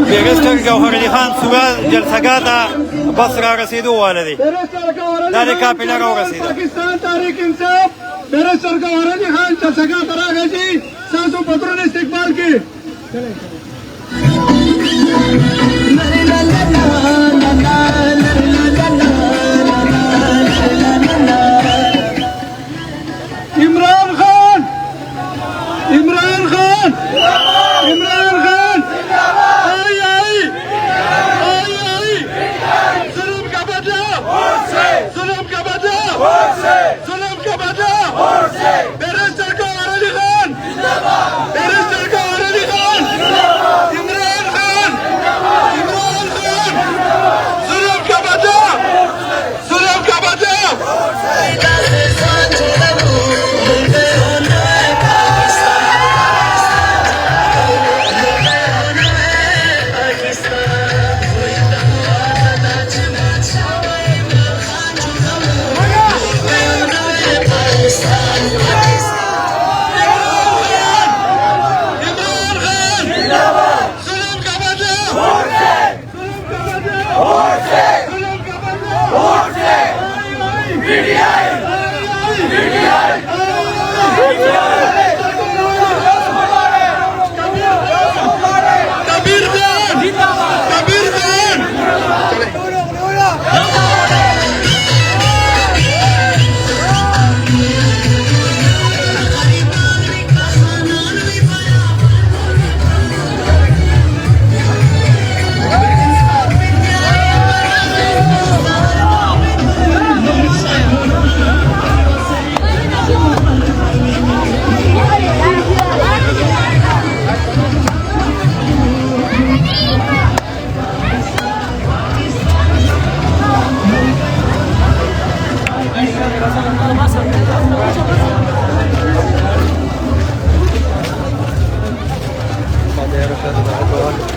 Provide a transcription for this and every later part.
بیرستر گوهر علی خان سورا جلسګاه ته بس را رسېدو واله دی دا د کاپیلا را ورسېده پاکستان تحریک انصاف بیرستر گوهر علی خان جلسګاه ته راغی چې ستاسو پترون استقبال کې عمران خان عمران خان عمران خان آئی آئی آئی آئی ظلم کا بدلہ ظلم کا بدلہ ظلم کا بدلہ بیرستر گوہر علی خان بیرستر گوہر علی خان عمران خان عمران خان ظلم کا بدلہ ظلم کا بدلہ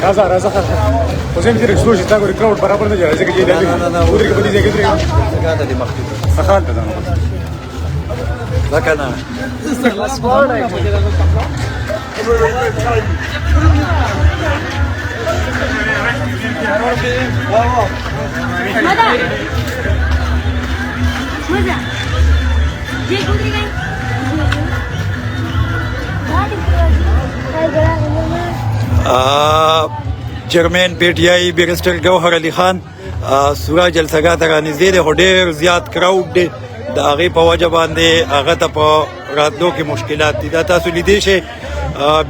राजा राजा حسين كده شلون تلاقوا الكراود برابر نجي عايزك تجي ده ودرك بدي زي كده هذا دي مخطوط سخان ده لك انا ماذا جي قولي لي چیرمین پی ټی آی بیرستر گوهر علی خان سورا جلسګاه ته رانږدې دی خو ډېر زیات کراوډ دی د هغې په وجه باندې هغه ته په راتلو کې مشکلات دي دا تاسو لیدی شئ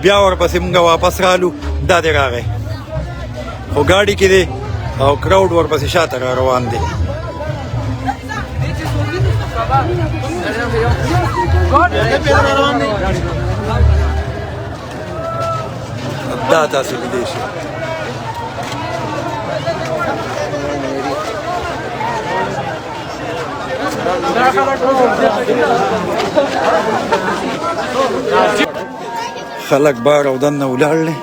بیا ورپسې موږ واپس رالو دا دی راغی خو ګاډي کې دی او کراوډ ورپسې شاته را روان دی دا تاسو لیدی شئ خلک بار او دننه ولاړ دي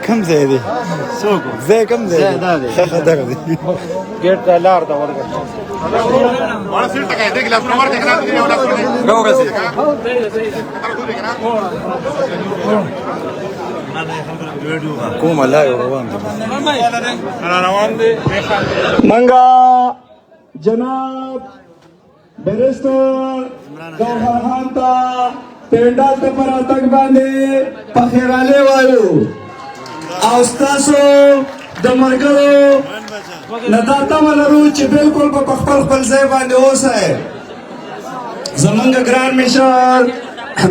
كم زي دي؟ سوق زي كم زي؟ زي ده دي خدر دي جيت لار ده ورقه وانا سيرت كده ديك لازم مرة كده دي ولا رو غسي كوما لا روان انا روان دي منگا جناب بیرستر گوهر خان تا پینډال ته پر اتګ باندې پخیراله وایو او ستاسو د مرګرو نداتا ولرو چې بالکل په خپل خپل ځای باندې اوسه زمونږ ګران مشر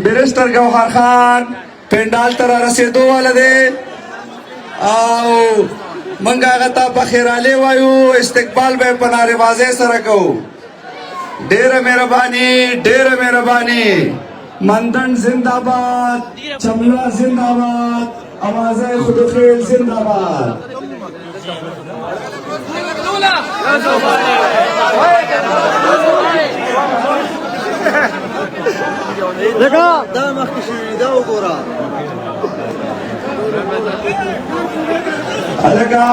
بیرستر گوهر خان پینډال ته رسیدو ولده او منګه هغه ته پخیراله وایو استقبال به په نارې سره کوو ډېره مهرباني مندن زندہ باد چملا زندہ باد आवाज़ें खुदखेल जिंदाबाद। देखा दाम अखशिदा وګورا अलगा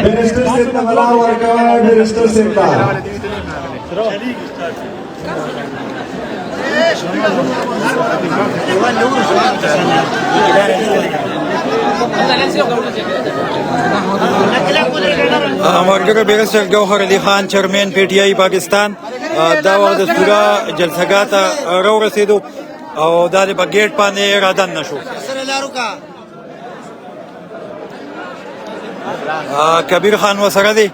मिनिस्टर से तमला वर्गा मिनिस्टर से ता مرګر بیرستر جوهر علي خان چیرمن پی ټی آی پاکستان دا وخت د سورا جلسګاه ته راو رسیدو او دا د بګیټ باندې رادن نشو کبیر خان وسره دی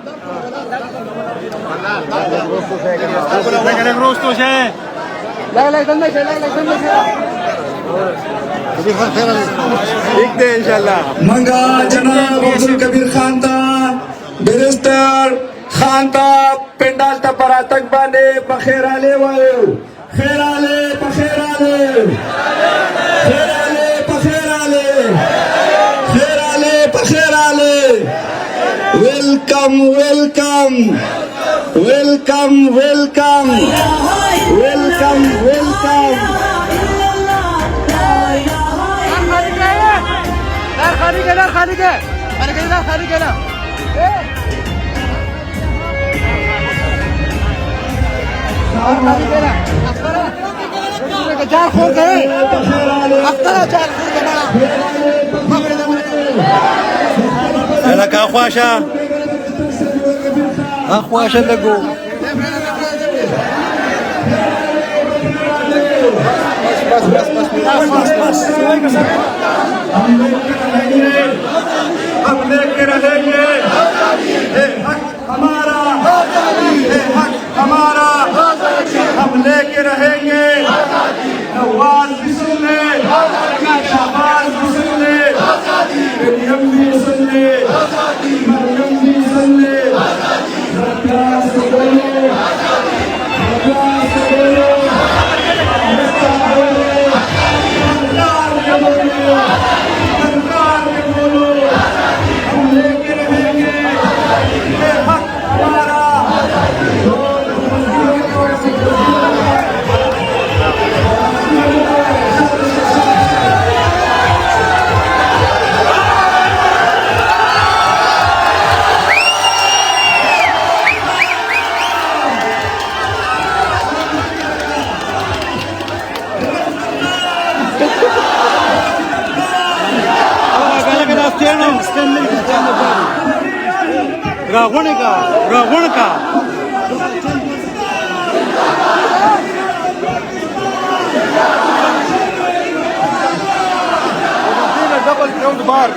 मंगा जनाब अब्दुल कबीर खान ता बैरिस्टर खान ता पेंडाल ता परातक बाने बखेराले वायो खेराले बखेराले खेराले बखेराले खेराले बखेराले welcome welcome welcome welcome welcome welcome لك اخواشا اخواشا لقو हम लेके रहेंगे ये हक हमारा ये हक हमारा हम लेके रहेंगे नवाज भी सुन ले शहबाज भी सुन ले मरियम भी सुन ले मरियम भी सुन ले सरकार से बोलो सरकार से बोलो सरकार के बोलो सरकार के बोलो हम लेके रहेंगे ये हक हमारा راغونه کا دبل جراوند بار